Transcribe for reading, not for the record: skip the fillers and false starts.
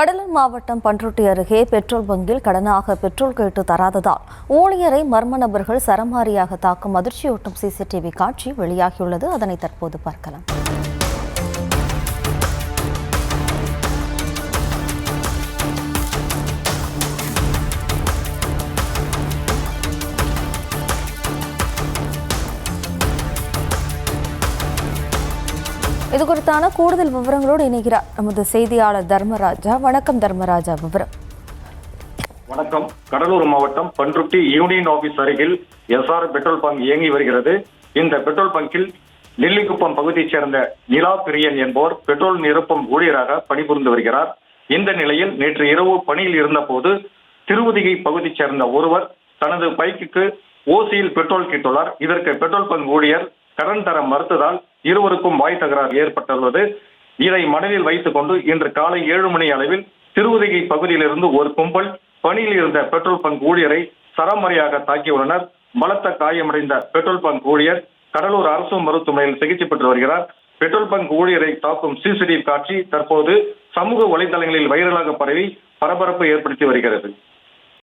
கடலூர் மாவட்டம் பண்ருட்டி அருகே பெட்ரோல் பங்கில் கடனாக பெட்ரோல் கேட்டு தராததால் ஊழியரை மர்ம நபர்கள் சரமாரியாக தாக்கும் அதிர்ச்சியூட்டும் சிசிடிவி காட்சி வெளியாகியுள்ளது. அதனை தற்போது பார்க்கலாம். இது குறித்தான கூடுதல் விவரங்களோடு இணைகிறார் நமது செய்தியாளர் தர்மராஜா. வணக்கம் தர்மராஜா, விவரம். வணக்கம். கடலூர் மாவட்டம் பண்ருட்டி யூனியன் ஆபீஸ் அருகில் எஸ்ஆர் பெட்ரோல் பங்க் இயங்கி வருகிறது. இந்த பெட்ரோல் பங்கில் நெல்லிக்குப்பம் பகுதியைச் சேர்ந்த நிலா பிரியன் என்பவர் பெட்ரோல் நிரப்பும் ஊழியராக பணிபுரிந்து வருகிறார். இந்த நிலையில் நேற்று இரவு பணியில் இருந்தபோது திருவுதிகை பகுதியைச் சேர்ந்த ஒருவர் தனது பைக்குக்கு ஓசியில் பெட்ரோல் கேட்டுள்ளார். இதற்கு பெட்ரோல் பங்க் ஊழியர் கடன் தர மறுத்ததால் இருவருக்கும் வாய் தகராறு ஏற்பட்டுள்ளது. இதை மனதில் வைத்துக் கொண்டு இன்று காலை 7 மணி அளவில் திருவுதிகை பகுதியிலிருந்து ஒரு கும்பல் பணியில் இருந்த பெட்ரோல் பங்க் ஊழியரை சரமாரியாக தாக்கியுள்ளனர். பலத்த காயமடைந்த பெட்ரோல் பங்க் ஊழியர் கடலூர் அரசு மருத்துவமனையில் சிகிச்சை பெற்று வருகிறார். பெட்ரோல் பங்க் ஊழியரை தாக்கும் சிசிடிவி காட்சி தற்போது சமூக வலைதளங்களில் வைரலாக பரவி பரபரப்பு ஏற்படுத்தி வருகிறது.